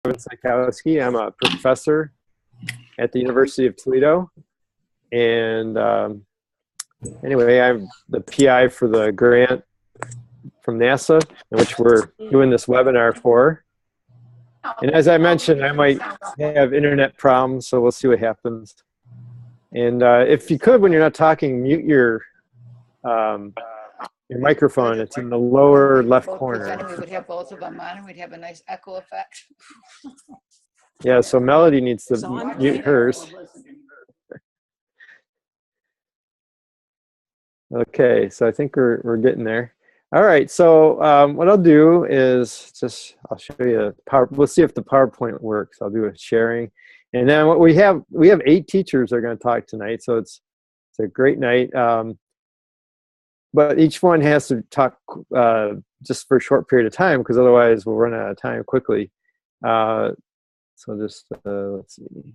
I'm a professor at the University of Toledo. And anyway, I'm the PI for the grant from NASA, which we're doing this webinar for. And as I mentioned, I might have internet problems, so we'll see what happens. And if you could, when you're not talking, mute your microphone. It's in the lower left corner. Then we would have both of them on, and we'd have a nice echo effect. Yeah, so Melody needs to mute hers. Okay, so I think we're getting there. All right, so what I'll do is I'll show you we'll see if the PowerPoint works. I'll do a sharing. And then what we have 8 teachers that are going to talk tonight, so it's a great night. But each one has to talk just for a short period of time, because otherwise we'll run out of time quickly. So just let's see.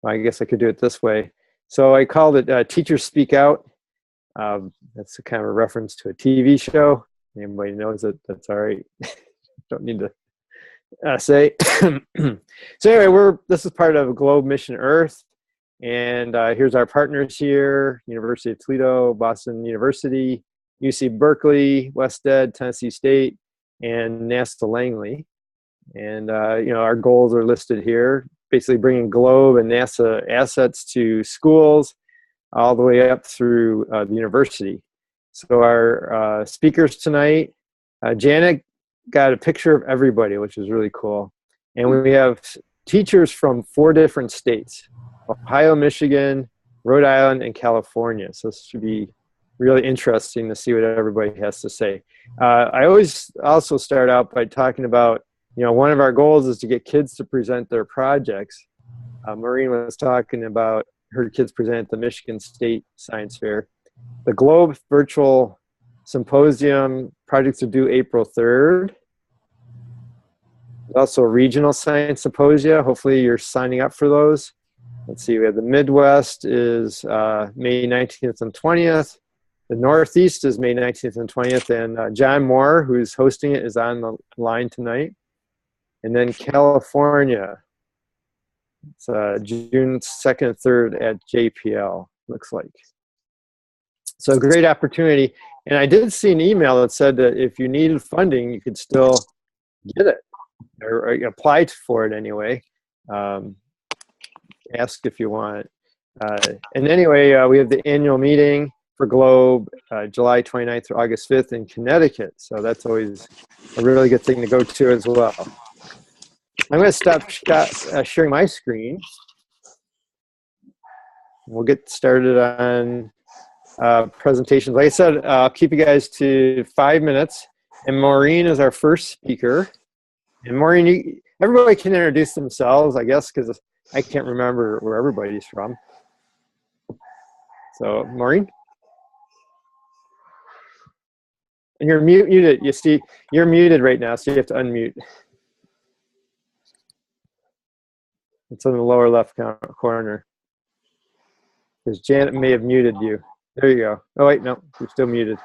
Well, I guess I could do it this way. So I called it Teachers Speak Out. That's a kind of a reference to a TV show. Anybody knows it, that's all right. Don't need to say. So anyway, this is part of Globe Mission Earth. And here's our partners here: University of Toledo, Boston University, UC Berkeley, Wested, Tennessee State, and NASA Langley. And our goals are listed here. Basically bringing Globe and NASA assets to schools all the way up through the university. So our speakers tonight, Janet got a picture of everybody, which is really cool. And we have teachers from 4 different states: Ohio, Michigan, Rhode Island, and California. So this should be really interesting to see what everybody has to say. I always also start out by talking about, one of our goals is to get kids to present their projects. Maureen was talking about her kids present at the Michigan State Science Fair. The Globe Virtual Symposium projects are due April 3rd. There's also regional science symposia. Hopefully you're signing up for those. Let's see, we have the Midwest is May 19th and 20th. The Northeast is May 19th and 20th. And John Moore, who's hosting it, is on the line tonight. And then California, it's June 2nd and 3rd at JPL, looks like. So a great opportunity. And I did see an email that said that if you needed funding, you could still get it, or apply for it anyway. Ask if you want. And anyway, we have the annual meeting for Globe, July 29th through August 5th in Connecticut. So that's always a really good thing to go to as well. I'm going to stop sharing my screen. We'll get started on presentations. Like I said, I'll keep you guys to 5 minutes. And Maureen is our first speaker. And Maureen, everybody can introduce themselves, I guess, because I can't remember where everybody's from. So, Maureen? And you're muted. You see, you're muted right now, so you have to unmute. It's in the lower left corner. Because Janet may have muted you. There you go. Oh, wait, no, you're still muted.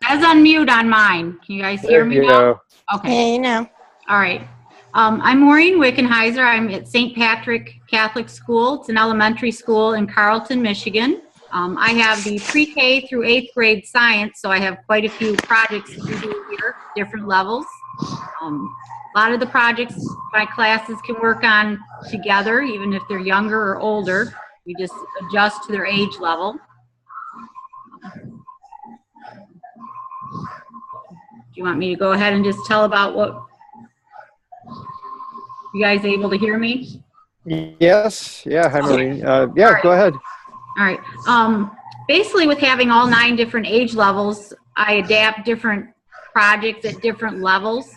As unmute on mine. Can you guys hear me now? Go. Okay. Hey, now. All right. I'm Maureen Wickenheiser. I'm at St. Patrick Catholic School. It's an elementary school in Carlton, Michigan. I have the pre-K through 8th grade science, so I have quite a few projects to do here, different levels. A lot of the projects my classes can work on together, even if they're younger or older. We just adjust to their age level. Do you want me to go ahead and just tell about what? You guys able to hear me? Yes. Yeah. Hi, Maureen. Yeah, right. Go ahead. All right. Basically, with having all 9 different age levels, I adapt different projects at different levels.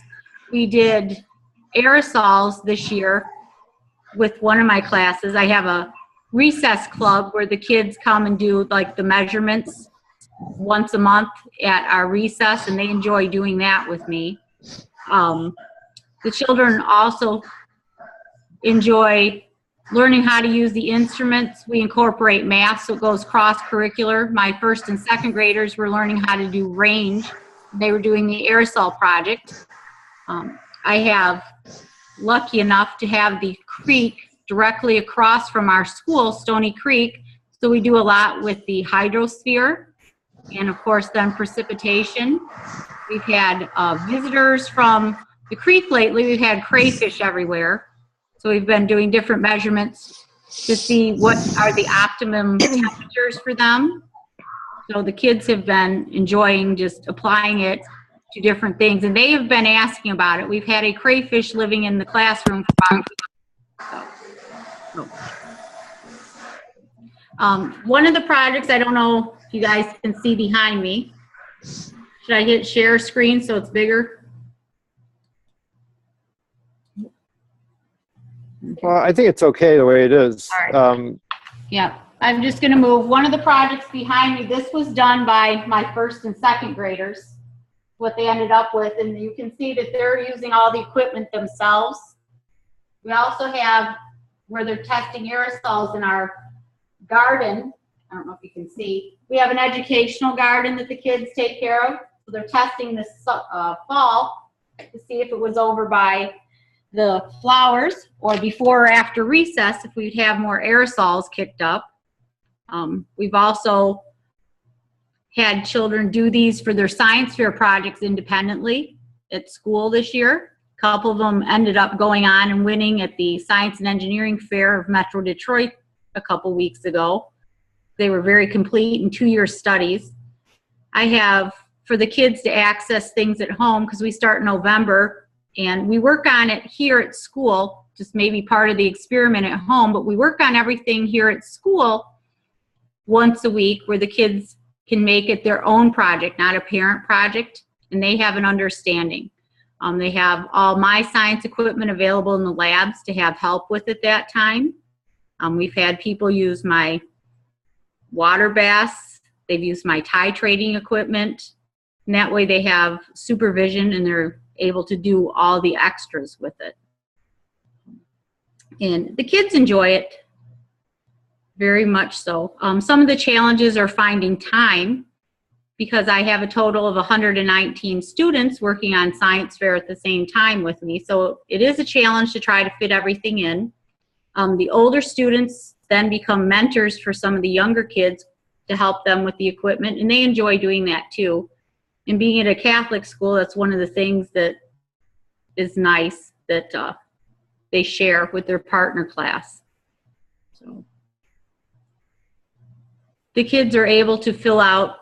We did aerosols this year with one of my classes. I have a recess club where the kids come and do like the measurements once a month at our recess, and they enjoy doing that with me. The children also enjoy learning how to use the instruments. We incorporate math, so it goes cross-curricular. My 1st and 2nd graders were learning how to do range. They were doing the aerosol project. I have lucky enough to have the creek directly across from our school, Stony Creek. So we do a lot with the hydrosphere and of course then precipitation. We've had visitors from the creek lately. We've had crayfish everywhere. So we've been doing different measurements to see what are the optimum temperatures for them. So the kids have been enjoying just applying it to different things, and they have been asking about it. We've had a crayfish living in the classroom for about one of the projects, I don't know if you guys can see behind me. Should I hit share screen so it's bigger? Well, I think it's okay the way it is. All right. Yeah, I'm just going to move one of the projects behind me. This was done by my first and second graders, what they ended up with, and you can see that they're using all the equipment themselves. We also have where they're testing aerosols in our garden. I don't know if you can see. We have an educational garden that the kids take care of. So they're testing this fall to see if it was over by the flowers or before or after recess, if we'd have more aerosols kicked up. We've also had children do these for their science fair projects independently at school this year. A couple of them ended up going on and winning at the Science and Engineering Fair of Metro Detroit a couple weeks ago. They were very complete in 2-year studies. I have, for the kids to access things at home, because we start in November, and we work on it here at school, just maybe part of the experiment at home, but we work on everything here at school once a week where the kids can make it their own project, not a parent project, and they have an understanding. They have all my science equipment available in the labs to have help with at that time. We've had people use my water baths. They've used my titrating equipment. And that way they have supervision and they're able to do all the extras with it. And the kids enjoy it very much so. Some of the challenges are finding time, because I have a total of 119 students working on science fair at the same time with me. So it is a challenge to try to fit everything in. The older students then become mentors for some of the younger kids to help them with the equipment, and they enjoy doing that too. And being at a Catholic school, that's one of the things that is nice that they share with their partner class. So the kids are able to fill out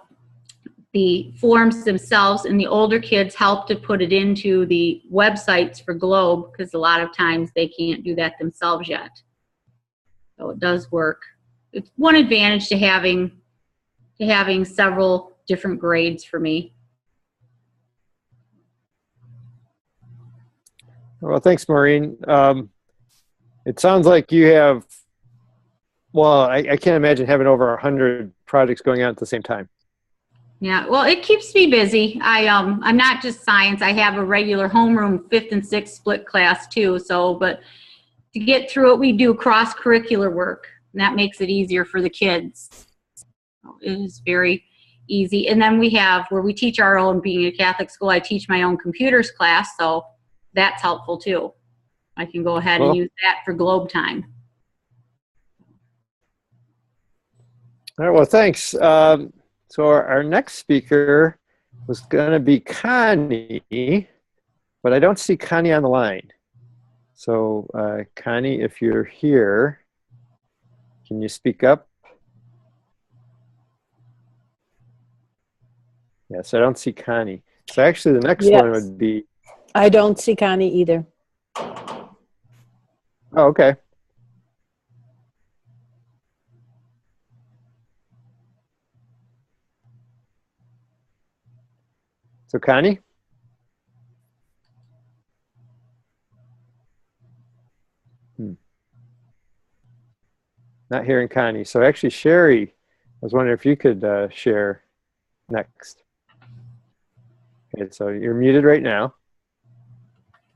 the forms themselves, and the older kids help to put it into the websites for Globe, because a lot of times they can't do that themselves yet. So it does work. It's one advantage to having several different grades for me. Well, thanks, Maureen. It sounds like you have, well, I can't imagine having over 100 projects going on at the same time. Yeah, well, it keeps me busy. I'm not just science. I have a regular homeroom 5th and 6th split class too. So, but to get through it, we do cross-curricular work, and that makes it easier for the kids. It is very easy. And then we have where we teach our own, being a Catholic school, I teach my own computers class, so that's helpful too. I can go ahead and use that for Globe time. All right, well, thanks. So our next speaker was going to be Connie, but I don't see Connie on the line. So Connie, if you're here, can you speak up? Yes, I don't see Connie. So actually the next one would be... I don't see Connie either. Oh, okay. So Connie? Not hearing Connie. So actually, Cheri, I was wondering if you could share next. Okay, so you're muted right now.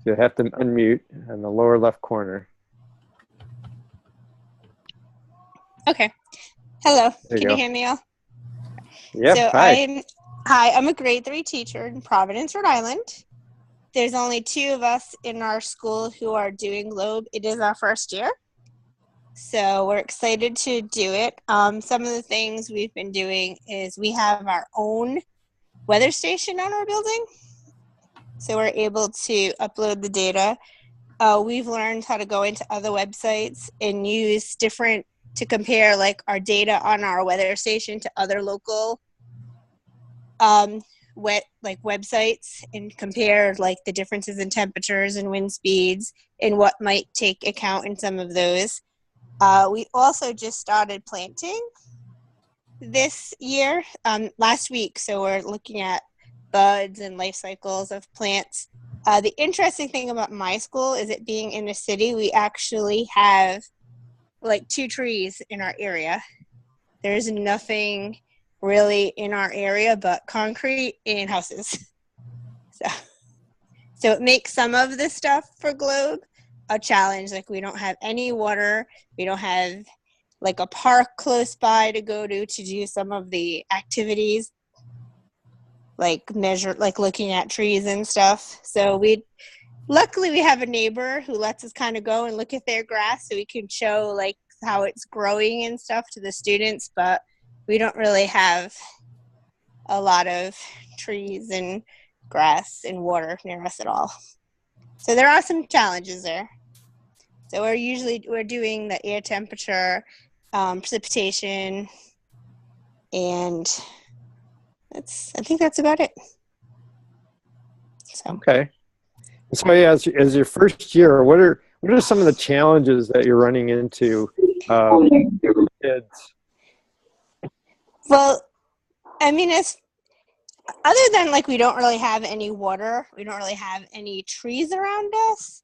You'll have to unmute in the lower left corner. Okay. Hello. Can you you hear me all? Yeah. So Hi. I'm a grade 3 teacher in Providence, Rhode Island. there's only 2 of us in our school who are doing Globe. It is our first year. So we're excited to do it. Some of the things we've been doing is we have our own weather station on our building. So we're able to upload the data. We've learned how to go into other websites and use different to compare like our data on our weather station to other local websites and compare like the differences in temperatures and wind speeds and what might take account in some of those. We also just started planting this year, last week. So we're looking at buds and life cycles of plants. The interesting thing about my school is it being in the city, we actually have like 2 trees in our area. There's nothing really in our area but concrete and houses. So it makes some of the stuff for Globe a challenge. Like we don't have any water. We don't have like a park close by to go to do some of the activities, like looking at trees and stuff. So luckily we have a neighbor who lets us kind of go and look at their grass so we can show like how it's growing and stuff to the students, but we don't really have a lot of trees and grass and water near us at all. So there are some challenges there. So we're doing the air temperature, precipitation, and I think that's about it. So. Okay. So yeah, as your first year, what are some of the challenges that you're running into with kids? Well, I mean, other than like we don't really have any water, we don't really have any trees around us.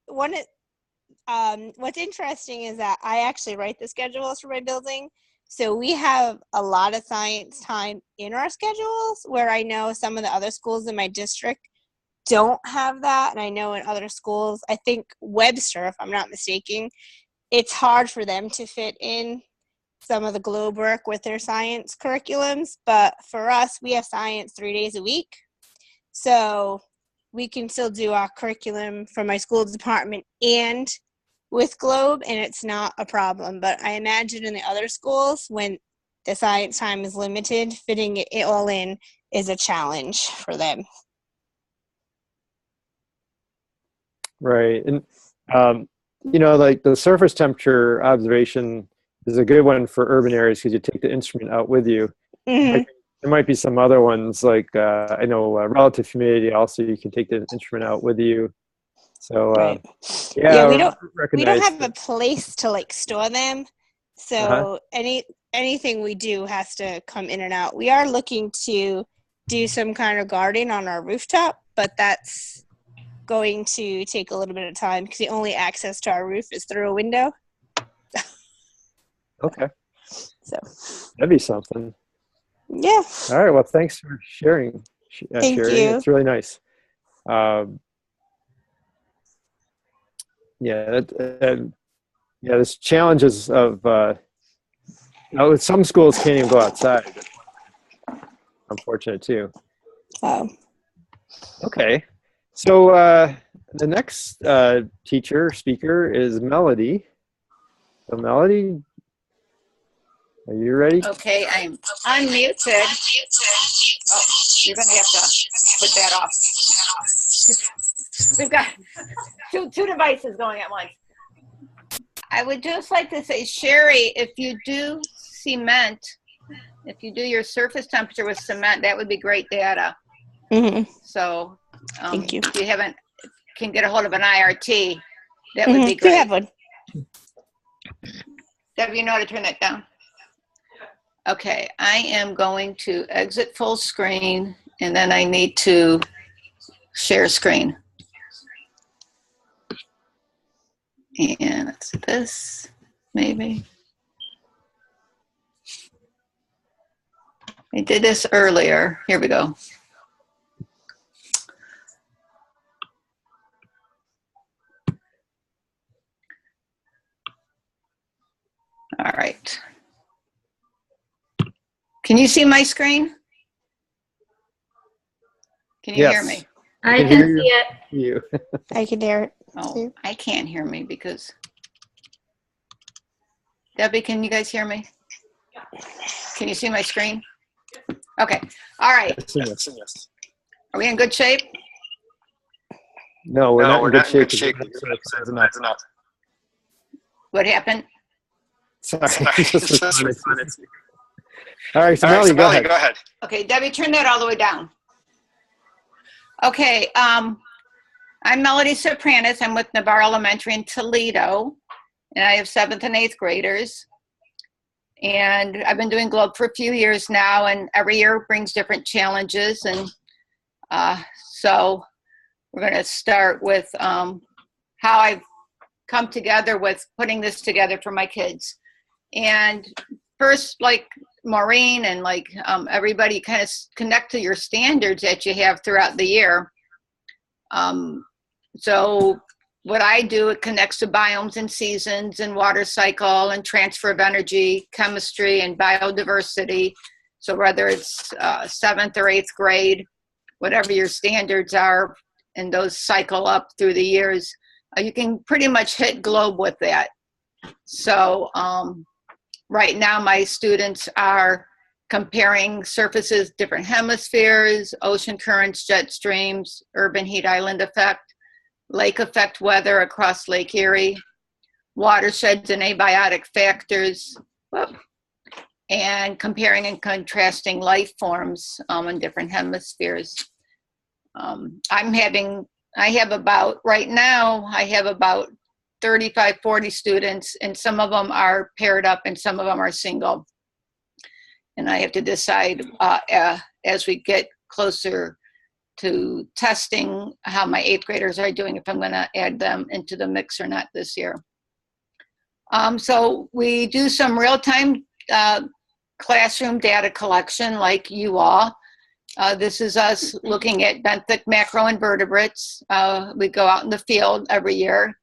What's interesting is that I actually write the schedules for my building. So we have a lot of science time in our schedules, where I know some of the other schools in my district don't have that. And I know in other schools, I think Webster, if I'm not mistaken, it's hard for them to fit in some of the Globe work with their science curriculums. But for us, we have science 3 days a week. So we can still do our curriculum from my school department and with Globe, and it's not a problem. But I imagine in the other schools, when the science time is limited, fitting it all in is a challenge for them. Right. And, like the surface temperature observation is a good one for urban areas because you take the instrument out with you. Mm-hmm. There might be some other ones like I know relative humidity also, you can take the instrument out with you. So Right. yeah, we don't have a place to like store them. So anything we do has to come in and out. We are looking to do some kind of garden on our rooftop, but that's going to take a little bit of time because the only access to our roof is through a window. Okay. So that'd be something. Yeah. All right. Well, thanks for sharing. Thank Cheri. you. It's really nice. There's challenges of some schools can't even go outside. Unfortunate too. Okay. So the next speaker is Melody. So Melody, are you ready? Okay, I'm unmuted. Oh, you're going to have to put that off. We've got two devices going at once. I would just like to say, Cheri, if you do cement, if you do your surface temperature with cement, that would be great data. Mm-hmm. So Thank you. if you can get a hold of an IRT, that would be great. We have one. Deb, you know how to turn that down? Okay, I am going to exit full screen, and then I need to share screen. And let's do this, maybe. I did this earlier. Here we go. All right. Can you see my screen? Can you hear me? I can see it. You. I can hear it. Oh, I can't hear me because. Debbie, can you guys hear me? Can you see my screen? Okay. All right. Yes. Are we in good shape? No, we're not in good shape. That's enough. What happened? Sorry. All right, so Melly, go ahead. Okay, Debbie, turn that all the way down. Okay, I'm Melody Tsapranis. I'm with Navarre Elementary in Toledo, and I have 7th and 8th graders. And I've been doing Globe for a few years now, and every year brings different challenges. And so we're going to start with how I've come together with putting this together for my kids. And first, like Maureen and like everybody, kind of connect to your standards that you have throughout the year. So what I do, it connects to biomes and seasons and water cycle and transfer of energy, chemistry and biodiversity. So whether it's 7th or 8th grade, whatever your standards are, and those cycle up through the years, you can pretty much hit Globe with that. So right now my students are comparing surfaces, different hemispheres, ocean currents, jet streams, urban heat island effect, lake effect weather across Lake Erie, watersheds and abiotic factors, and comparing and contrasting life forms in different hemispheres. I have about, right now, I have about 35, 40 students, and some of them are paired up and some of them are single. And I have to decide as we get closer to testing how my 8th graders are doing, if I'm going to add them into the mix or not this year. So we do some real-time classroom data collection like you all. This is us looking at benthic macroinvertebrates. We go out in the field every year.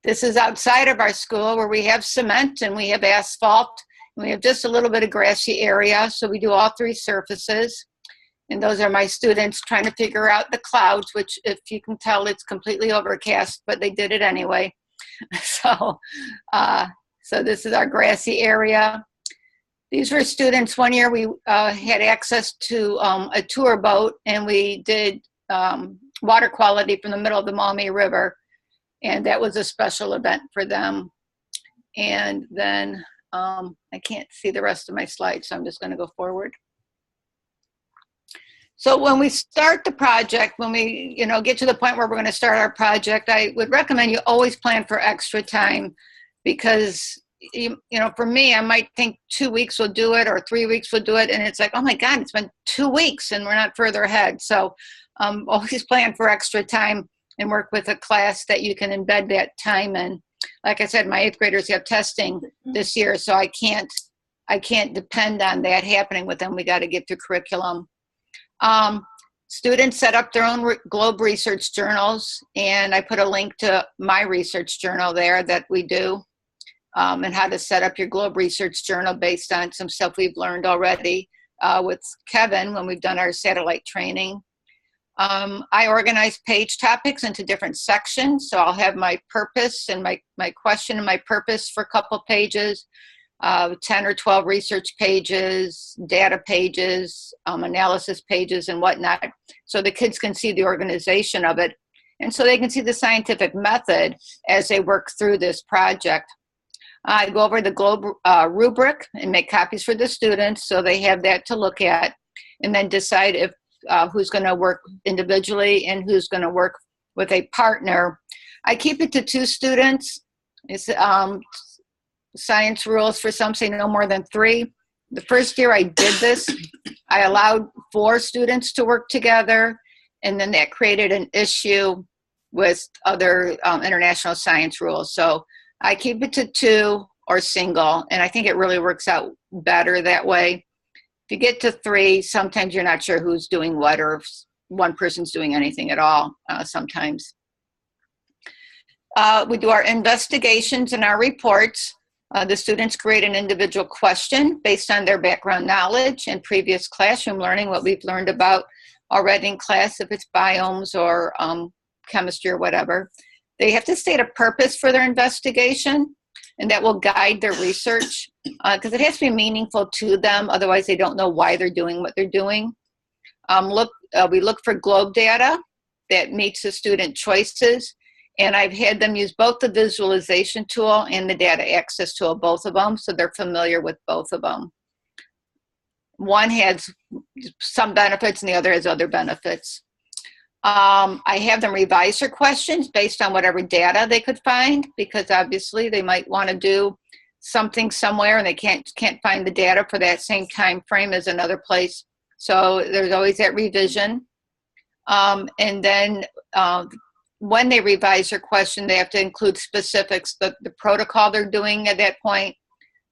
This is outside of our school where we have cement and we have asphalt. And we have just a little bit of grassy area. So we do all 3 surfaces. And those are my students trying to figure out the clouds, which if you can tell, it's completely overcast, but they did it anyway. So this is our grassy area. These were students. One year we had access to a tour boat, and we did water quality from the middle of the Malay River. And that was a special event for them. And then I can't see the rest of my slides, so I'm just going to go forward. So when we start the project, when we get to the point where we're going to start our project, I would recommend you always plan for extra time, because for me, I might think 2 weeks will do it or 3 weeks will do it, and it's like, oh my God, it's been 2 weeks and we're not further ahead. So always plan for extra time and work with a class that you can embed that time in. Like I said, my 8th graders have testing this year, so I can't depend on that happening with them. We got to get through curriculum. Students set up their own Globe research journals, and I put a link to my research journal there that we do, and how to set up your Globe research journal based on some stuff we've learned already with Kevin when we've done our satellite training. I organize page topics into different sections, so I'll have my purpose and my question and my purpose for a couple pages. 10 or 12 research pages, data pages, analysis pages, and whatnot, so the kids can see the organization of it, and so they can see the scientific method as they work through this project. I go over the Globe rubric and make copies for the students so they have that to look at, and then decide if who's going to work individually and who's going to work with a partner. I keep it to 2 students. It's science rules for some say no more than 3. The first year I did this, I allowed 4 students to work together, and then that created an issue with other international science rules. So I keep it to 2 or single, and I think it really works out better that way. If you get to 3, sometimes you're not sure who's doing what, or if one person's doing anything at all sometimes. We do our investigations and our reports. The students create an individual question based on their background knowledge and previous classroom learning, what we've learned about already in class, if it's biomes or chemistry or whatever. They have to state a purpose for their investigation, and that will guide their research because it has to be meaningful to them. Otherwise, they don't know why they're doing what they're doing. We look for globe data that meets the student choices, and I've had them use both the visualization tool and the data access tool, both of them, so they're familiar with both of them. One has some benefits and the other has other benefits. I have them revise their questions based on whatever data they could find, because obviously they might want to do something somewhere and they can't find the data for that same time frame as another place. So there's always that revision. And then when they revise their question, they have to include specifics, the protocol they're doing at that point,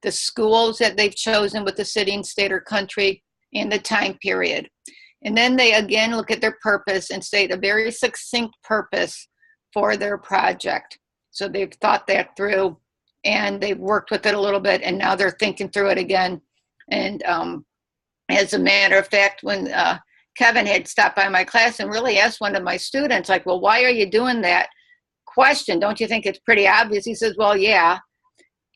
the schools that they've chosen with the city and state or country, and the time period. And then they again look at their purpose and state a very succinct purpose for their project. So they've thought that through and they've worked with it a little bit, and now they're thinking through it again. And as a matter of fact, when Kevin had stopped by my class and really asked one of my students, like, well, why are you doing that question? Don't you think it's pretty obvious? He says, well, yeah.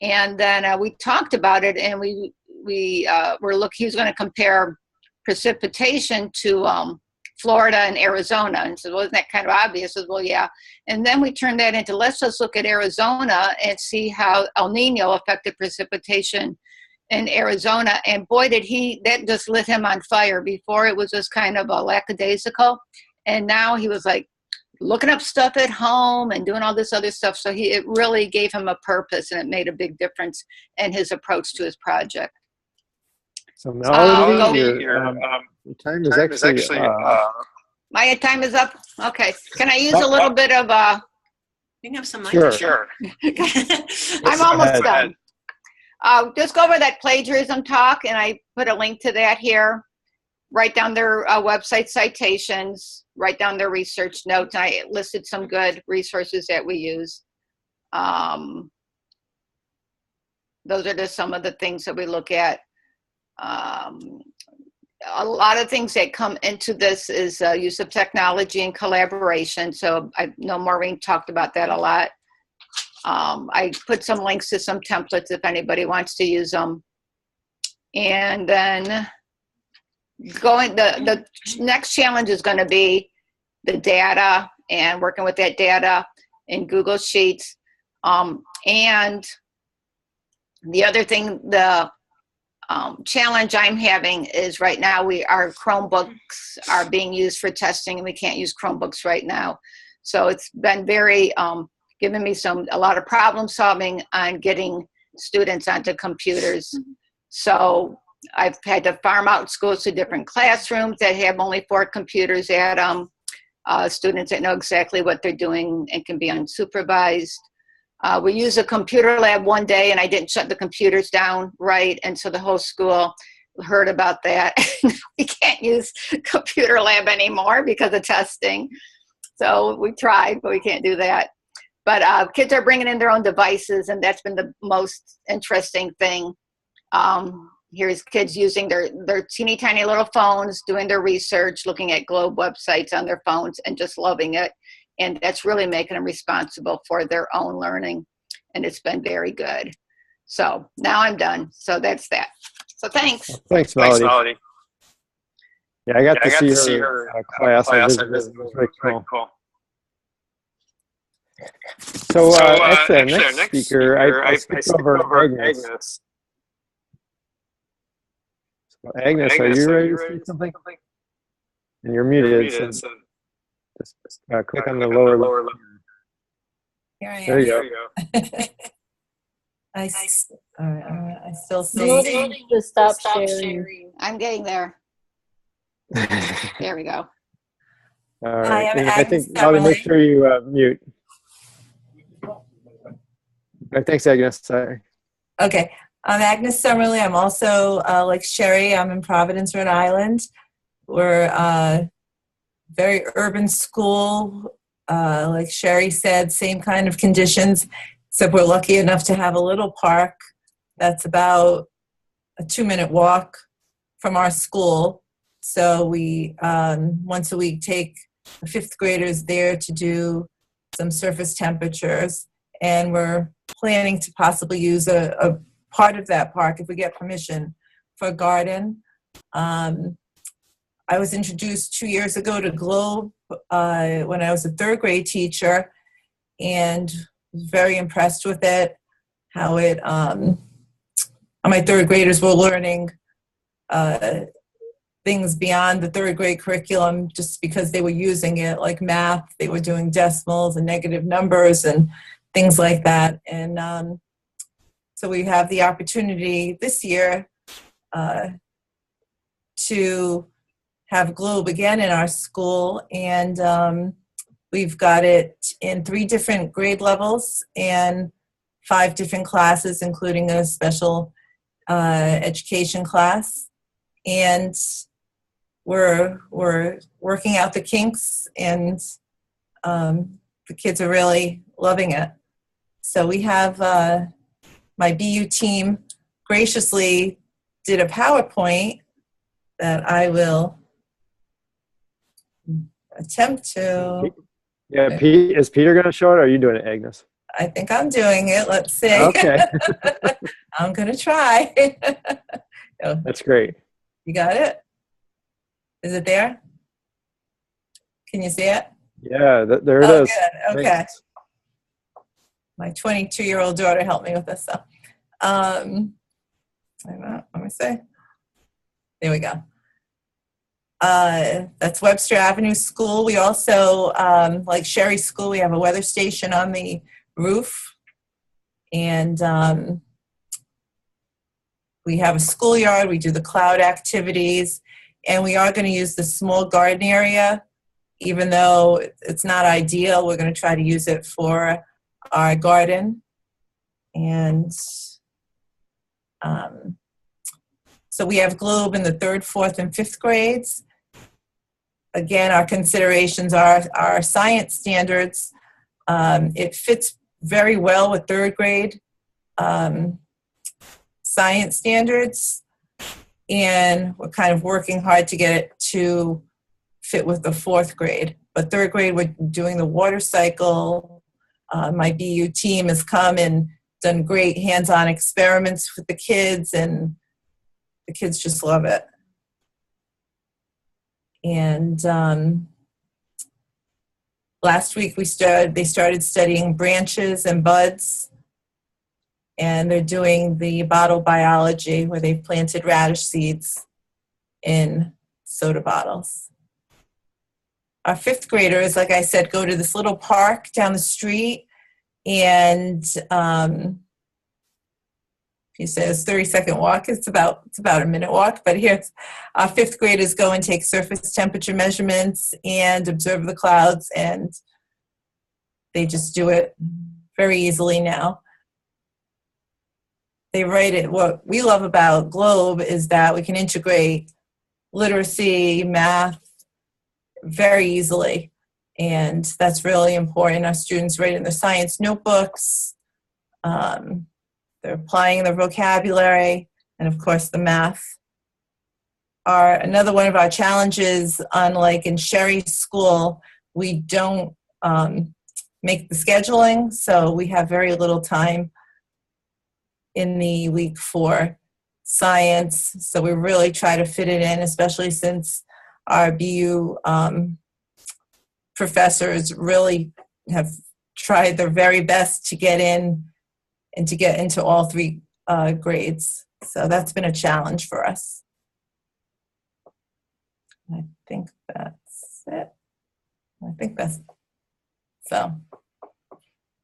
And then we talked about it, and he was going to compare precipitation to Florida and Arizona, and said, well, isn't that kind of obvious? I said, well, yeah. And then we turned that into, let's just look at Arizona and see how El Nino affected precipitation in Arizona. And boy, that just lit him on fire. Before it was just kind of a lackadaisical, and now he was like looking up stuff at home and doing all this other stuff. So it really gave him a purpose, and it made a big difference in his approach to his project. So now your time is actually my time is up. Okay. Can I use a little bit of You can have some. Sure. I'm almost done. Just go over that plagiarism talk, and I put a link to that here. Write down their website citations, write down their research notes. And I listed some good resources that we use. Those are just some of the things that we look at. A lot of things that come into this is use of technology and collaboration. So I know Maureen talked about that a lot. I put some links to some templates if anybody wants to use them. And then the next challenge is going to be the data and working with that data in Google Sheets. And the other thing, the challenge I'm having is right now our Chromebooks are being used for testing, and we can't use Chromebooks right now. So it's been very, given me a lot of problem solving on getting students onto computers. So I've had to farm out schools to different classrooms that have only 4 computers at them, students that know exactly what they're doing and can be unsupervised. We used a computer lab one day, and I didn't shut the computers down right, and so the whole school heard about that. We can't use computer lab anymore because of testing. So we tried, but we can't do that. But kids are bringing in their own devices, and that's been the most interesting thing. Here's kids using their teeny tiny little phones, doing their research, looking at Globe websites on their phones, and just loving it. And that's really making them responsible for their own learning. And it's been very good. So now I'm done. So that's that. So thanks. Thanks, Melody. Yeah, I got to see her class. It was very cool. So actually, our next speaker, I skipped over Agnes. So Agnes, are you ready to say something? And you're muted. So just click on the lower left. Here I am. There you go. I still see. You need to stop sharing. I'm getting there. There we go. All right. Hi, I'm I think Agnes Molly, make Summerly. sure you mute. All right, thanks, Agnes. Sorry. Okay, I'm Agnes Summerly. I'm also, like Cheri, I'm in Providence, Rhode Island. We're a very urban school. Like Cheri said, same kind of conditions, except we're lucky enough to have a little park that's about a 2-minute walk from our school. So we, once a week, take the 5th graders there to do some surface temperatures. And we're planning to possibly use a part of that park, if we get permission, for a garden. I was introduced 2 years ago to Globe when I was a 3rd grade teacher, and was very impressed with it, how it, my 3rd graders were learning things beyond the 3rd grade curriculum just because they were using it, like math. They were doing decimals and negative numbers and things like that. And so we have the opportunity this year to have Globe again in our school, and we've got it in 3 different grade levels and 5 different classes, including a special education class. And we're working out the kinks, and the kids are really loving it. So we have my BU team graciously did a PowerPoint that I will attempt to. Yeah, is Peter going to show it, or are you doing it, Agnes? I think I'm doing it. Let's see. Okay. I'm going to try. Oh, That's great. you got it? Is it there? Can you see it? Yeah, there it Oh, is. good. Okay. Thanks. My 22-year-old daughter helped me with this. So, let me see. There we go. That's Webster Avenue School. We also, like Cheri School, we have a weather station on the roof. And we have a schoolyard. We do the cloud activities. And we are going to use the small garden area. Even though it's not ideal, we're going to try to use it for our garden. And so we have Globe in the 3rd, 4th, and 5th grades. Again, our considerations are our science standards. It fits very well with 3rd grade science standards. And we're kind of working hard to get it to fit with the 4th grade. But 3rd grade, we're doing the water cycle. My BU team has come and done great hands-on experiments with the kids, and the kids just love it. And last week they started studying branches and buds, and they're doing the bottle biology where they've planted radish seeds in soda bottles. Our 5th graders, like I said, go to this little park down the street, and he says 30-second walk. It's about a minute walk, but here's our 5th graders go and take surface temperature measurements and observe the clouds, and they just do it very easily now. They write it. What we love about Globe is that we can integrate literacy, math very easily, and that's really important. Our students write in their science notebooks. They're applying their vocabulary, and of course the math. Another one of our challenges, unlike in Cheri's school, we don't make the scheduling, so we have very little time in the week for science. So we really try to fit it in, especially since our BU professors really have tried their very best to get in and to get into all 3 grades. So that's been a challenge for us. I think that's it. So.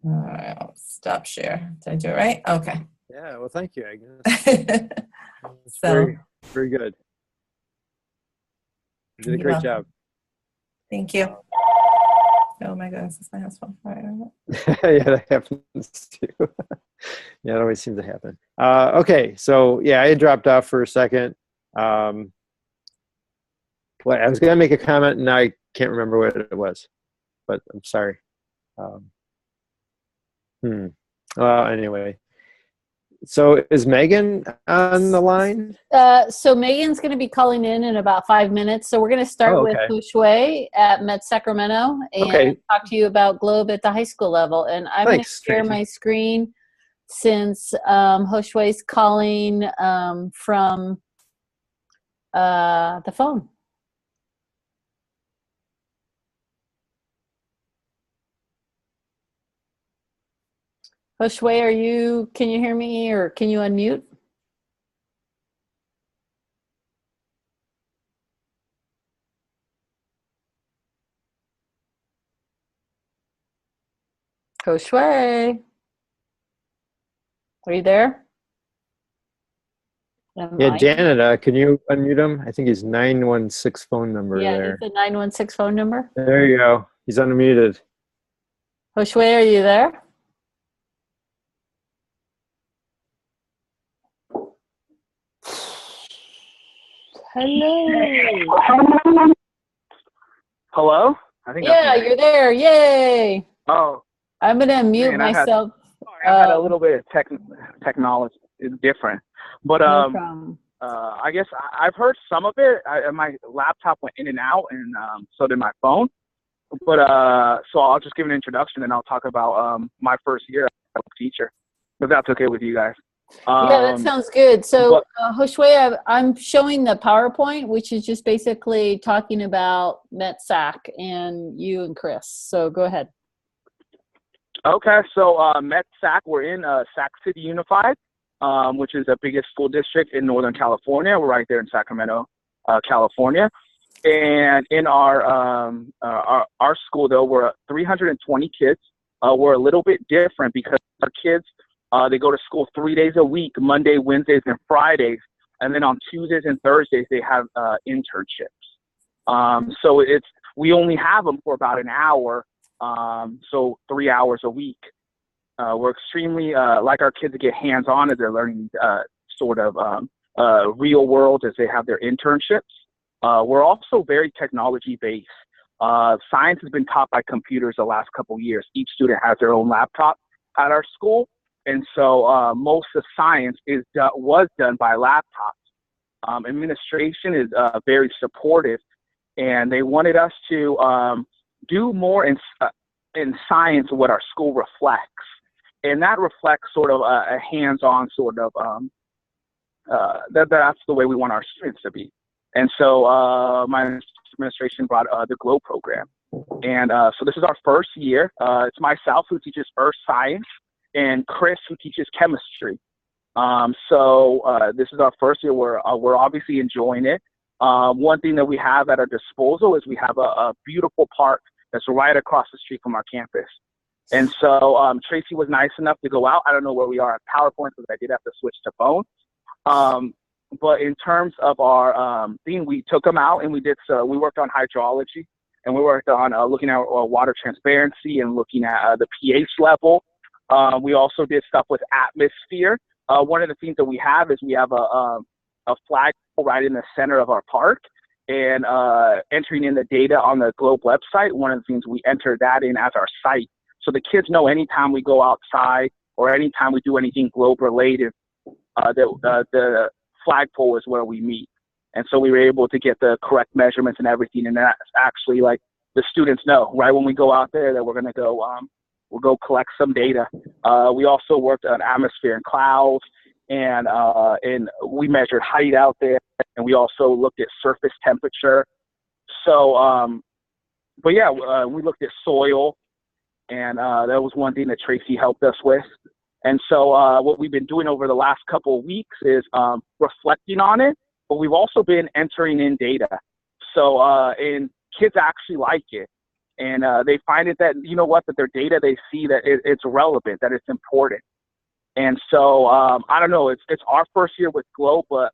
All right, I'll stop share. Did I do it right? Okay. Yeah, well, thank you, Agnes. So, very good. You did a great job. Thank you. Oh my goodness, it's my house phone. All right. Yeah, that happens too. Yeah, it always seems to happen. Okay, so yeah, I dropped off for a second. I was going to make a comment, and now I can't remember what it was, but I'm sorry. Well, anyway, So is Megan on the line? So Megan's going to be calling in about 5 minutes. So we're going to start Oh, with okay. Josue at MetSacramento and Okay. talk to you about Globe at the high school level. And I'm going to Thanks, share Tracy. my screen since Josue's calling from the phone. Josue, can you hear me or can you unmute? Josue, are you there? Yeah, Janet, can you unmute him? I think he's 916 phone number Yeah, there. it's a 916 phone number. There you go. He's unmuted. Josue, are you there? Hello. Hello? I think Yeah, that's me. you're there. Yay. Oh, I'm going to mute man, I myself. had a little bit of technology. It's different. But No problem. I guess I've heard some of it. My laptop went in and out, and so did my phone. But so I'll just give an introduction, and I'll talk about my first year as a teacher, if that's okay with you guys. Yeah, that sounds good. So, Josue, I'm showing the PowerPoint, which is just basically talking about MetSac and you and Chris. So go ahead. Okay, so MetSac, we're in Sac City Unified, which is the biggest school district in Northern California. We're right there in Sacramento, California. And in our school, though, we're 320 kids. We're a little bit different because our kids, they go to school 3 days a week, Monday, Wednesdays, and Fridays. And then on Tuesdays and Thursdays, they have internships. So we only have them for about an hour, so 3 hours a week. We're extremely like our kids to get hands-on as they're learning sort of real world as they have their internships. We're also very technology-based. Science has been taught by computers the last couple years. Each student has their own laptop at our school. And so most of science was done by laptops. Administration is very supportive, and they wanted us to do more in science what our school reflects. And that reflects sort of a hands-on sort of, that's the way we want our students to be. And so my administration brought the GLOW program. And so this is our first year. It's myself who teaches earth science and Chris who teaches chemistry. So this is our first year. We're obviously enjoying it. One thing that we have at our disposal is we have a beautiful park that's right across the street from our campus. And so Tracy was nice enough to go out. I don't know where we are at PowerPoint because I did have to switch to phone. But in terms of our thing, we took them out and we worked on hydrology and we worked on looking at water transparency and looking at the pH level. We also did stuff with atmosphere. One of the things that we have is we have a flagpole right in the center of our park. And entering in the data on the Globe website, one of the things we enter that in as our site. So the kids know anytime we go outside or anytime we do anything Globe related, the flagpole is where we meet. And so we were able to get the correct measurements and everything. And that's actually like the students know right when we go out there that we're going to go, we'll go collect some data. We also worked on atmosphere and clouds, and we measured height out there. And we also looked at surface temperature. So, but yeah, we looked at soil, and that was one thing that Tracy helped us with. And so what we've been doing over the last couple of weeks is reflecting on it, but we've also been entering in data. So, and kids actually like it. And they find it that, you know what, that their data, they see that it's relevant, that it's important. And so, I don't know, it's our first year with Globe, but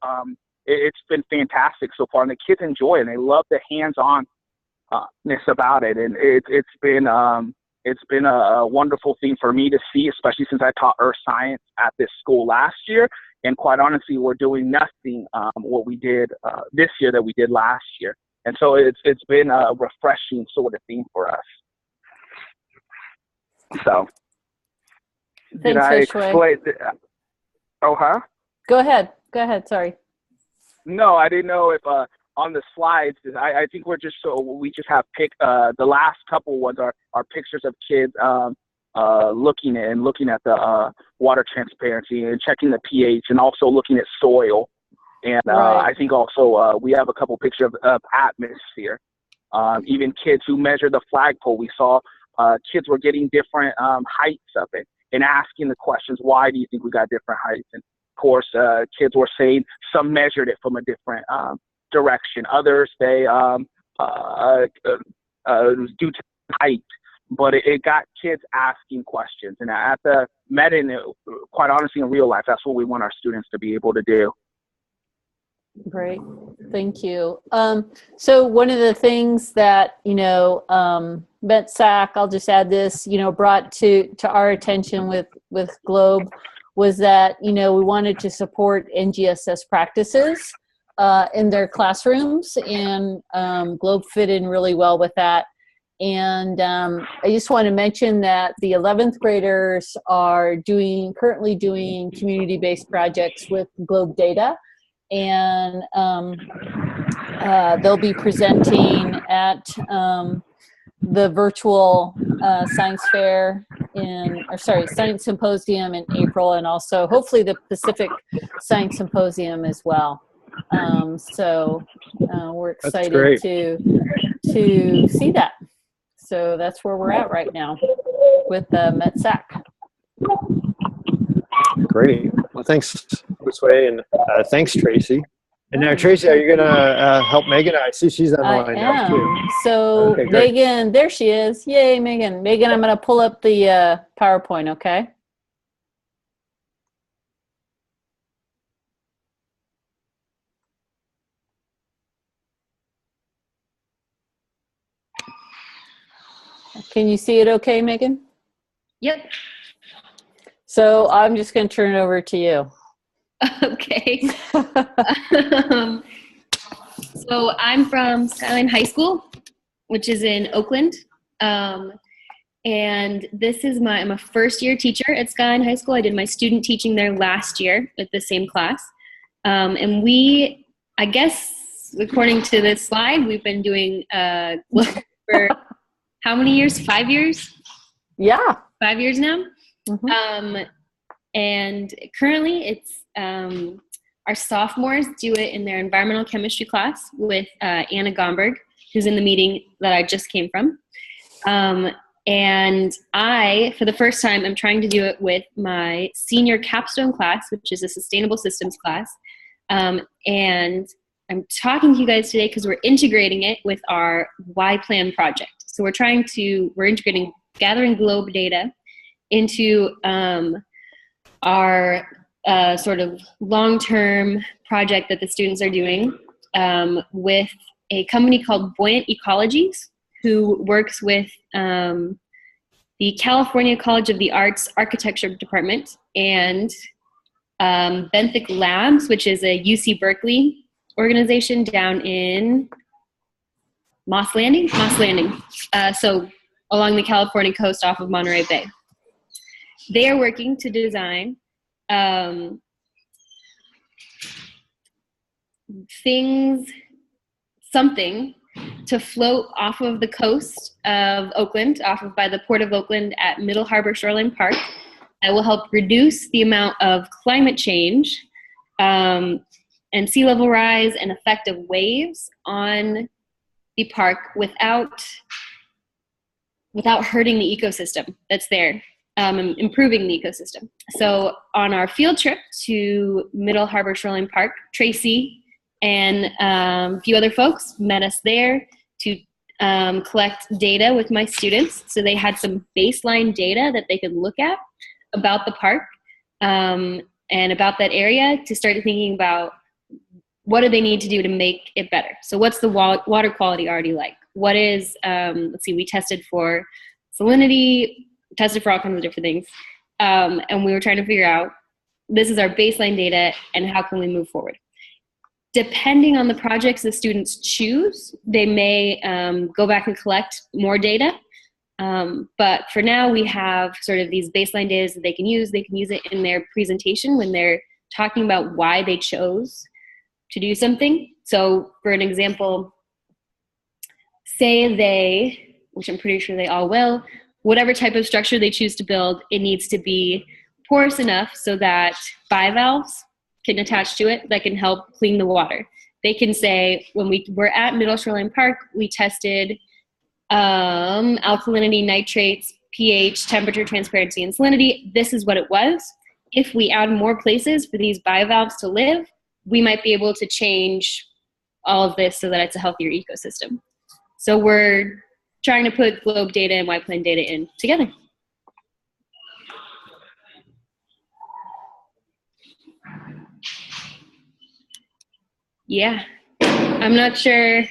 it's been fantastic so far. And the kids enjoy it, and they love the hands-on-ness about it. And it's been a wonderful thing for me to see, especially since I taught earth science at this school last year. And quite honestly, we're doing nothing what we did this year that we did last year. And so it's been a refreshing sort of thing for us. So Thanks, Josue. Oh, huh? Go ahead. Go ahead. Sorry. No, I didn't know if on the slides. I think we just have the last couple ones are pictures of kids looking at the water transparency and checking the pH, and also looking at soil. And Right. I think also we have a couple pictures of atmosphere. Even kids who measure the flagpole, we saw kids were getting different heights of it and asking the questions, why do you think we got different heights? And of course, kids were saying some measured it from a different direction. Others, they it was due to height, but it got kids asking questions. And at the Met, quite honestly, in real life, that's what we want our students to be able to do. Great. Thank you. So one of the things that, MetSac, I'll just add this, brought to our attention with Globe was that, we wanted to support NGSS practices in their classrooms, and Globe fit in really well with that. And I just want to mention that the 11th graders are currently doing community-based projects with Globe data. And they'll be presenting at the virtual science fair science symposium in April, and also hopefully the Pacific Science Symposium as well. So we're excited to see that. So that's where we're at right now with MetSac. Great. Well, thanks, Josue, and thanks, Tracy. And now, Tracy, are you going to help Meghan? I see she's on the line now, too. So, Okay, great. Meghan, there she is. Yay, Meghan. Meghan, I'm going to pull up the PowerPoint, okay? Can you see it okay, Meghan? Yep. So I'm just going to turn it over to you. Okay. So I'm from Skyline High School, which is in Oakland. And this is I'm a first year teacher at Skyline High School. I did my student teaching there last year with the same class. And I guess, according to this slide, we've been doing for how many years? 5 years? Yeah. 5 years now. Mm-hmm. And currently it's our sophomores do it in their environmental chemistry class with Anna Gomberg, who's in the meeting that I just came from. And I, for the first time, I'm trying to do it with my senior capstone class, which is a sustainable systems class. And I'm talking to you guys today because we're integrating it with our Y Plan project. So we're integrating gathering globe data into our sort of long-term project that the students are doing with a company called Buoyant Ecologies, who works with the California College of the Arts Architecture Department and Benthic Labs, which is a UC Berkeley organization down in Moss Landing. So along the California coast off of Monterey Bay. They are working to design something to float off of the coast of Oakland, by the Port of Oakland at Middle Harbor Shoreline Park, that will help reduce the amount of climate change and sea level rise and effect of waves on the park without hurting the ecosystem that's there. Improving the ecosystem. So on our field trip to Middle Harbor Shoreline Park, Tracy and a few other folks met us there to collect data with my students. So they had some baseline data that they could look at about the park and about that area to start thinking about what do they need to do to make it better. So what's the water quality already like? What is, we tested for salinity, tested for all kinds of different things. And we were trying to figure out, this is our baseline data and how can we move forward? Depending on the projects the students choose, they may go back and collect more data. But for now, we have sort of these baseline data that they can use. They can use it in their presentation when they're talking about why they chose to do something. So for an example, say they, which I'm pretty sure they all will, whatever type of structure they choose to build, it needs to be porous enough so that bivalves can attach to it that can help clean the water. They can say, when we were at Middle Shoreline Park, we tested alkalinity, nitrates, pH, temperature, transparency, and salinity. This is what it was. If we add more places for these bivalves to live, we might be able to change all of this so that it's a healthier ecosystem. So we're trying to put GLOBE data and White Plan data in together. Yeah, I'm not sure.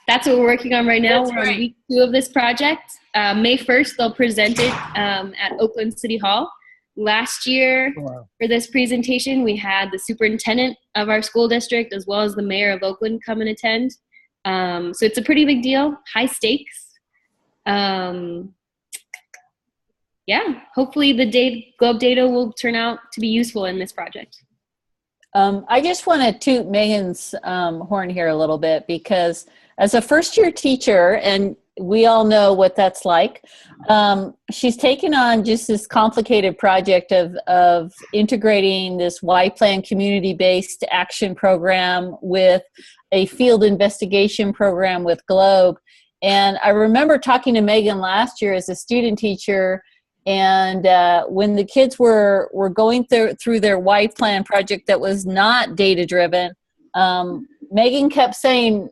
That's what we're working on right now. We're on week 2 of this project. May 1st, they'll present it at Oakland City Hall. Last year, for this presentation, we had the superintendent of our school district as well as the mayor of Oakland come and attend. So it's a pretty big deal, high stakes. Yeah, hopefully the GLOBE data will turn out to be useful in this project. I just want to toot Meghan's horn here a little bit, because as a first-year teacher, and we all know what that's like, she's taken on just this complicated project of integrating this White Plan community-based action program with a field investigation program with GLOBE. And I remember talking to Meghan last year as a student teacher, and when the kids were going through their White Plan project that was not data-driven, Meghan kept saying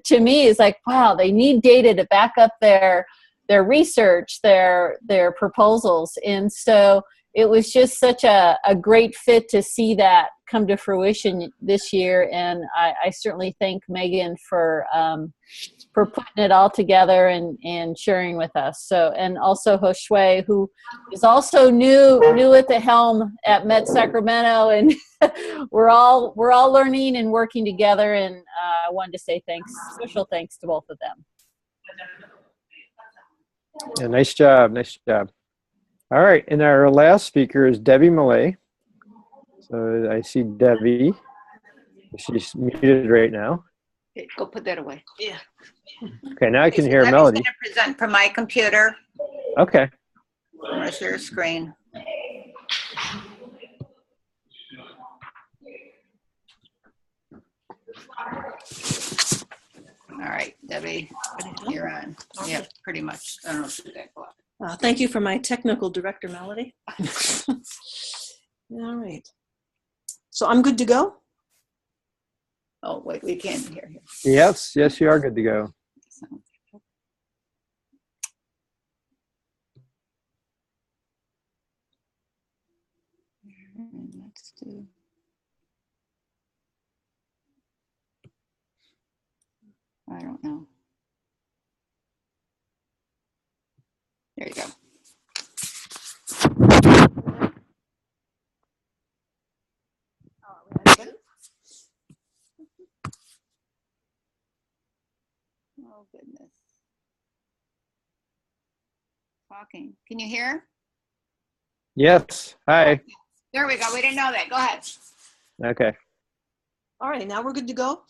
to me, is like, wow, they need data to back up their research, their proposals. And so it was just such a great fit to see that come to fruition this year. And I certainly thank Meghan for putting it all together and sharing with us. So, and also Josue, who is also new at the helm at MetSacramento, and we're all learning and working together. And I wanted to say special thanks to both of them. Yeah, nice job. All right, and our last speaker is Debbie Malay. So I see Debbie. She's muted right now. Okay, go put that away. Yeah. Okay, now I can hear Debbie's Melody. going to present from my computer. Okay. I'm going to share screen. All right, Debbie, you're on. Yeah, pretty much. I don't know if you that go up. Thank you for my technical director, Melody. All right. So I'm good to go? Oh, wait, we can't hear you. Yes, you are good to go. Let's do. I don't know. There you go. Oh, goodness. Talking. Can you hear? Yes. Hi. There we go. We didn't know that. Go ahead. Okay. All right, now we're good to go?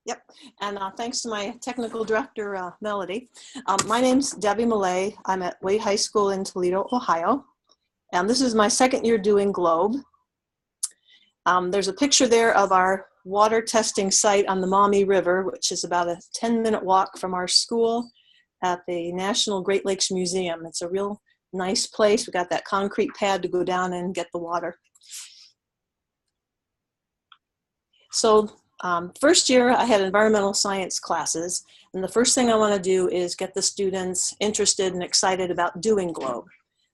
Yep, and thanks to my technical director, Melody. My name's Debbie Malay. I'm at Waite High School in Toledo, Ohio. And this is my second year doing GLOBE. There's a picture there of our water testing site on the Maumee River, which is about a 10-minute walk from our school at the National Great Lakes Museum. It's a real nice place. We got that concrete pad to go down and get the water. So first year I had environmental science classes, and the first thing I want to do is get the students interested and excited about doing GLOBE.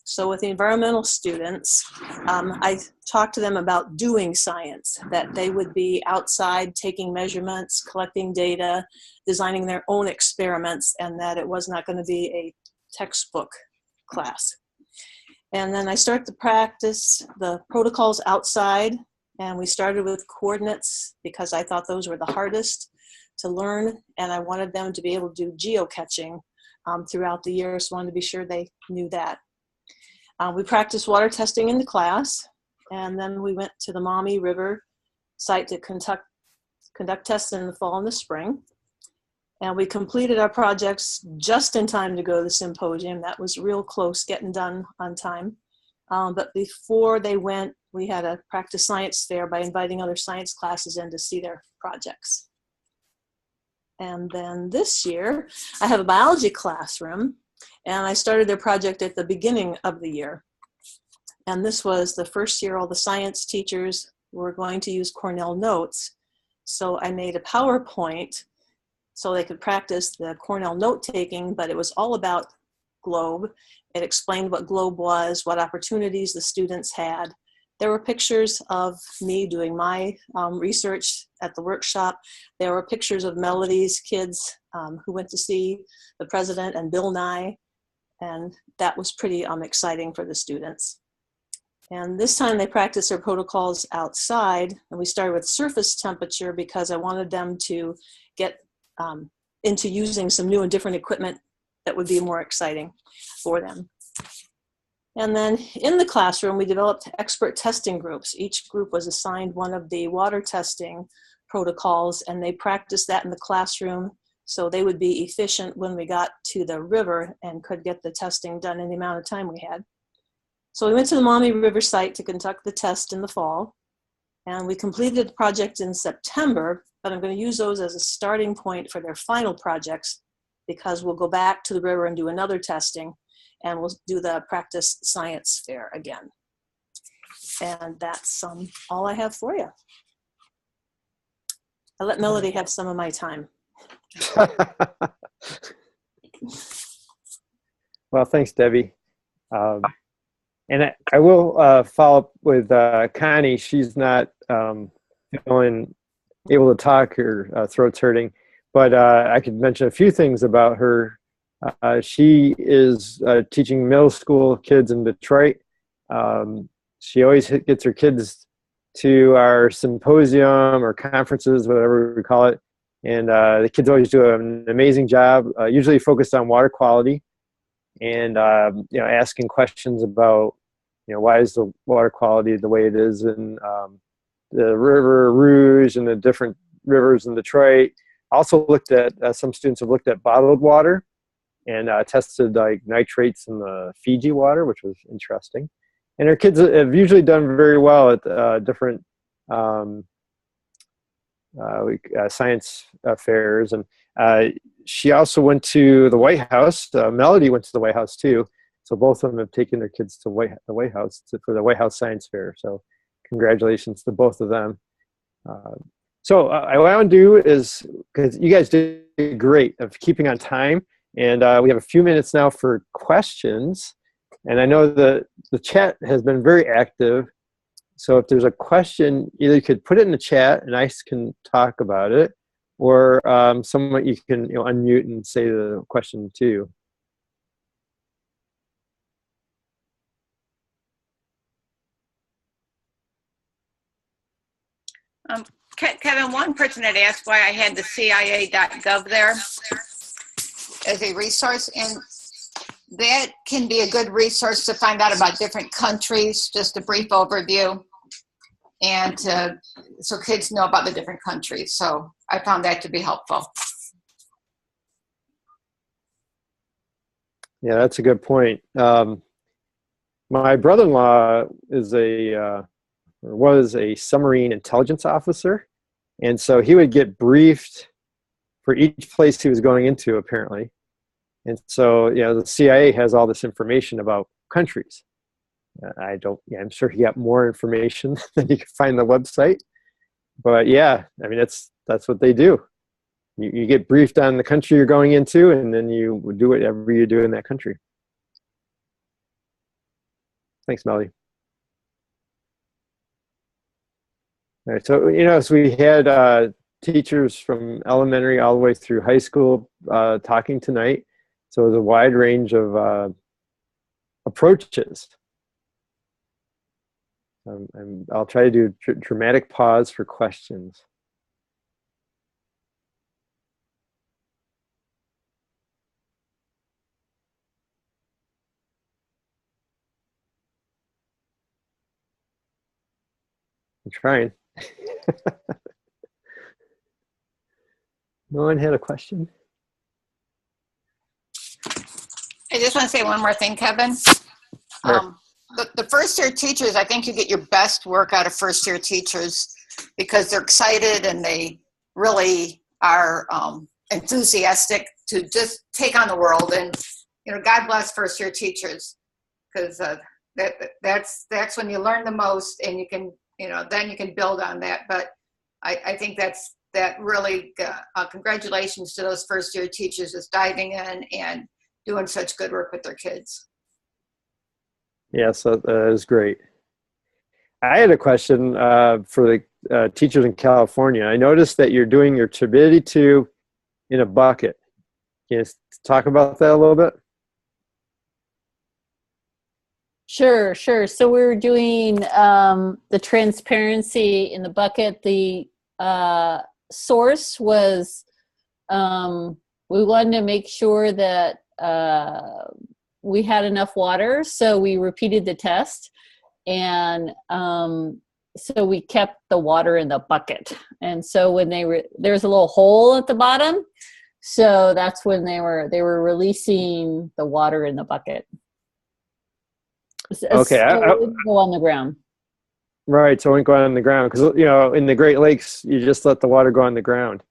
So with the environmental students, I talked to them about doing science, that they would be outside taking measurements, collecting data, designing their own experiments, and that it was not going to be a textbook class. And then I started to practice the protocols outside, and we started with coordinates because I thought those were the hardest to learn, and I wanted them to be able to do geocaching throughout the year, so I wanted to be sure they knew that. We practiced water testing in the class, And then we went to the Maumee River site to conduct tests in the fall and the spring. And we completed our projects just in time to go to the symposium. That was real close, getting done on time. But before they went, we had a practice science fair by inviting other science classes in to see their projects. And then this year, I have a biology classroom, and I started their project at the beginning of the year. And this was the first year all the science teachers were going to use Cornell notes. So I made a PowerPoint so they could practice the Cornell note-taking, but it was all about GLOBE. It explained what GLOBE was, what opportunities the students had. There were pictures of me doing my research at the workshop. There were pictures of Melody's kids who went to see the president and Bill Nye, and that was pretty exciting for the students. And this time they practiced their protocols outside, and we started with surface temperature because I wanted them to get into using some new and different equipment that would be more exciting for them. And then in the classroom, we developed expert testing groups. Each group was assigned one of the water testing protocols, and they practiced that in the classroom so they would be efficient when we got to the river and could get the testing done in the amount of time we had. So we went to the Maumee River site to conduct the test in the fall, and we completed the project in September, but I'm going to use those as a starting point for their final projects because we'll go back to the river and do another testing, and we'll do the practice science fair again. And that's all I have for you. I let Melody have some of my time. Well, thanks, Debbie. And I will follow up with Connie. She's not feeling able to talk, her throat's hurting, but I could mention a few things about her. She is teaching middle school kids in Detroit. She always gets her kids to our symposium or conferences, whatever we call it, and the kids always do an amazing job, usually focused on water quality, and asking questions about why is the water quality the way it is in the River Rouge and the different rivers in Detroit. Also looked at some students have looked at bottled water and tested like nitrates in the Fiji water, which was interesting. And her kids have usually done very well at different science fairs. And she also went to the White House. Melody went to the White House too. So both of them have taken their kids to the White House for the White House Science Fair. So congratulations to both of them. So what I want to do is, because you guys did great of keeping on time, and we have a few minutes now for questions. And I know the chat has been very active. So if there's a question, either you could put it in the chat and I can talk about it, or someone you can unmute and say the question to. Kevin, one person had asked why I had the CIA.gov there as a resource, and that can be a good resource to find out about different countries, just a brief overview, and so kids know about the different countries. So I found that to be helpful. Yeah, that's a good point. My brother-in-law is was a submarine intelligence officer, and so he would get briefed for each place he was going into, apparently. And so, the CIA has all this information about countries. I'm sure he got more information than you could find on the website. But yeah, I mean, that's what they do. You get briefed on the country you're going into, and then you would do whatever you do in that country. Thanks, Melody. All right, so, so we had teachers from elementary all the way through high school talking tonight. So it was a wide range of approaches. And I'll try to do dramatic pause for questions. I'm trying. No one had a question? I just want to say one more thing, Kevin. Sure. The first year teachers, I think you get your best work out of first year teachers because they're excited and they really are enthusiastic to just take on the world. And, you know, God bless first year teachers, because that's when you learn the most, and you can, you know, then you can build on that. But I think that really, congratulations to those first year teachers just diving in and doing such good work with their kids. Yeah, so that is great. I had a question for the teachers in California. I noticed that you're doing your turbidity tube in a bucket. Can you talk about that a little bit? Sure. So we were doing the transparency in the bucket. The source was we wanted to make sure that we had enough water, so we repeated the test, and so we kept the water in the bucket. And so when there's a little hole at the bottom, so that's when they were releasing the water in the bucket. Okay, so it wouldn't go on the ground. Right, so it wouldn't go on the ground, because, you know, in the Great Lakes, you just let the water go on the ground.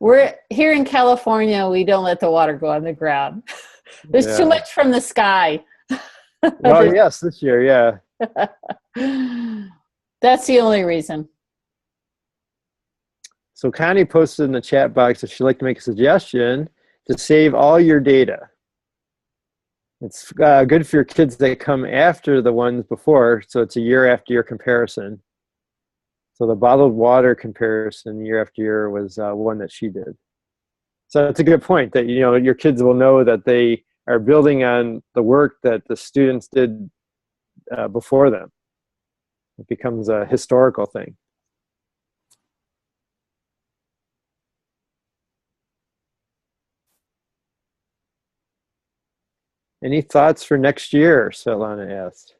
We're here in California, we don't let the water go on the ground. There's too much from the sky. Well, yes, this year, yeah. That's the only reason. So Connie posted in the chat box if she'd like to make a suggestion to save all your data. It's good for your kids that come after the ones before, so it's a year after year comparison. So the bottled water comparison year after year was one that she did. So that's a good point, that, you know, your kids will know that they are building on the work that the students did before them. It becomes a historical thing. Any thoughts for next year? Svetlana asked.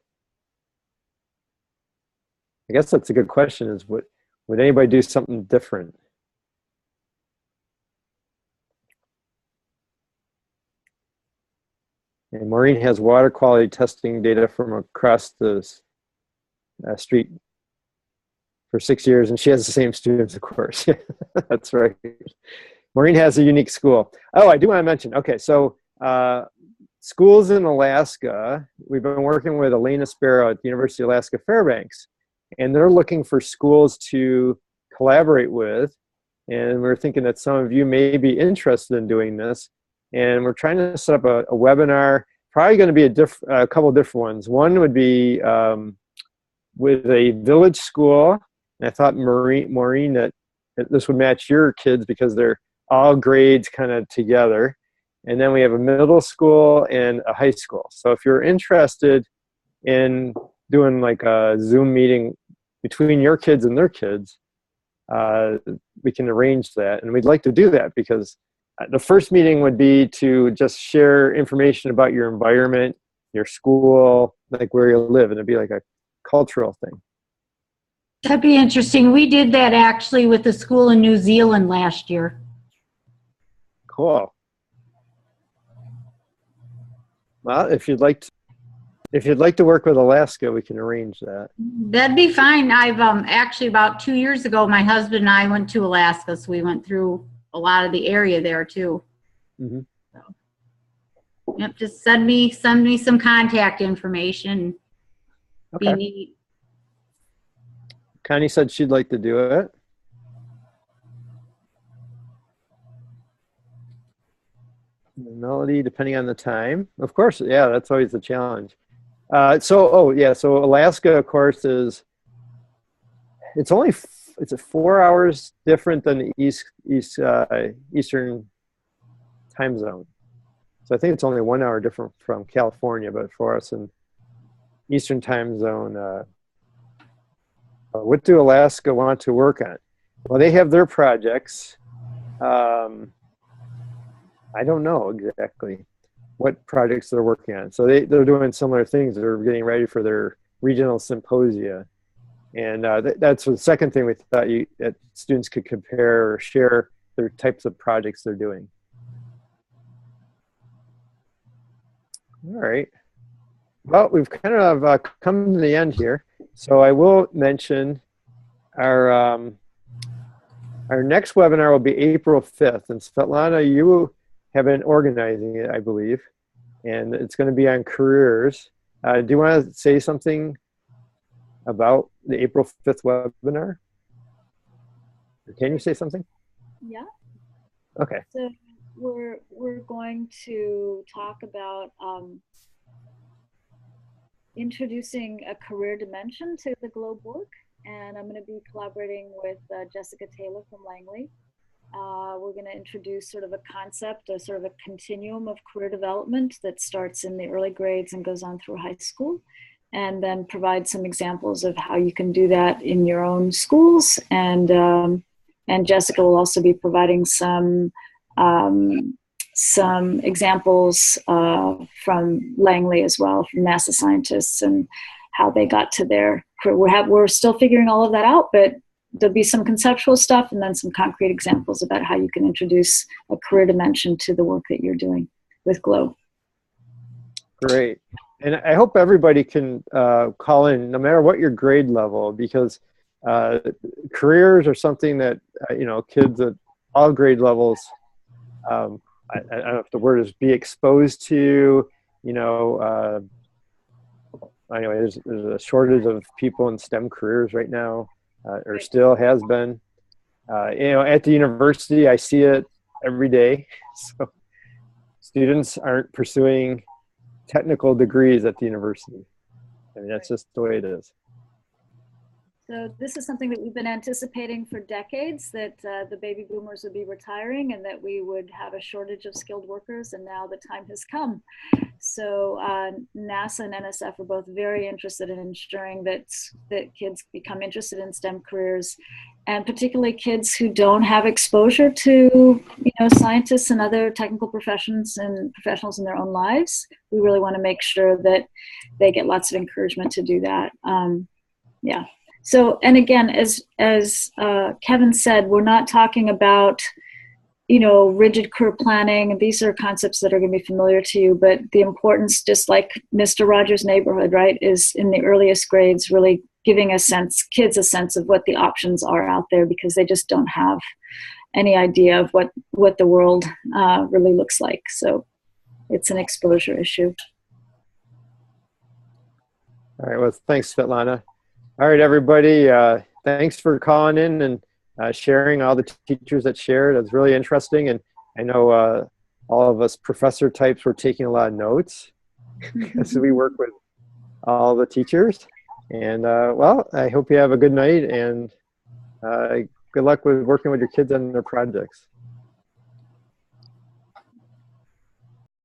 I guess that's a good question, is would anybody do something different? And Maureen has water quality testing data from across the street for 6 years, and she has the same students, of course. That's right. Maureen has a unique school. Oh, I do want to mention, okay, so schools in Alaska, we've been working with Elena Sparrow at the University of Alaska Fairbanks, and they're looking for schools to collaborate with, and we're thinking that some of you may be interested in doing this, and we're trying to set up a webinar, probably going to be a couple different ones. One would be with a village school, and I thought, Maureen, that this would match your kids because they're all grades kind of together. And then we have a middle school and a high school. So if you're interested in doing like a Zoom meeting between your kids and their kids, we can arrange that. And we'd like to do that because the first meeting would be to just share information about your environment, your school, like where you live, and it'd be like a cultural thing. That'd be interesting. We did that actually with the school in New Zealand last year. Cool. Well, if you'd like to work with Alaska, we can arrange that. That'd be fine. I've actually about 2 years ago, my husband and I went to Alaska, so we went through a lot of the area there too. Mm-hmm. So, yep, just send me some contact information. Okay. Be neat. Connie said she'd like to do it. Melody, depending on the time. Of course, yeah, that's always the challenge. So Alaska, of course, it's 4 hours different than the Eastern time zone. So I think it's only 1 hour different from California, but for us in Eastern time zone, what do Alaska want to work on? Well, they have their projects. I don't know exactly what projects they're working on. So they're doing similar things. They're getting ready for their regional symposia. And that's the second thing we thought that students could compare or share their types of projects they're doing. All right. Well, we've kind of come to the end here. So I will mention our next webinar will be April 5th. And Svetlana, you have been organizing it, I believe. And it's going to be on careers. Do you want to say something about the April 5th webinar? Can you say something? Yeah. Okay. So we're going to talk about introducing a career dimension to the Globe work, and I'm going to be collaborating with Jessica Taylor from Langley. We're going to introduce sort of a concept, a sort of a continuum of career development that starts in the early grades and goes on through high school, and then provide some examples of how you can do that in your own schools. And Jessica will also be providing some examples from Langley as well, from NASA scientists, and how they got to their career. We're still figuring all of that out, but there'll be some conceptual stuff and then some concrete examples about how you can introduce a career dimension to the work that you're doing with Globe. Great. And I hope everybody can call in, no matter what your grade level, because careers are something that, kids at all grade levels, I don't know if the word is be exposed to, anyway, there's a shortage of people in STEM careers right now, or still has been. At the university, I see it every day. So students aren't pursuing technical degrees at the university. I mean, that's just the way it is. So this is something that we've been anticipating for decades, that the baby boomers would be retiring and that we would have a shortage of skilled workers, and now the time has come. So NASA and NSF are both very interested in ensuring that kids become interested in STEM careers, and particularly kids who don't have exposure to scientists and other technical professions and professionals in their own lives. We really want to make sure that they get lots of encouragement to do that. Yeah. So, and again, as Kevin said, we're not talking about, rigid career planning. These are concepts that are going to be familiar to you, but the importance, just like Mr. Rogers' Neighborhood, right, is in the earliest grades, really giving kids a sense of what the options are out there, because they just don't have any idea of what the world really looks like. So it's an exposure issue. All right, well, thanks, Svetlana. All right, everybody, thanks for calling in and sharing, all the teachers that shared. It was really interesting, and I know all of us professor types were taking a lot of notes because we work with all the teachers. And well, I hope you have a good night, and good luck with working with your kids on their projects.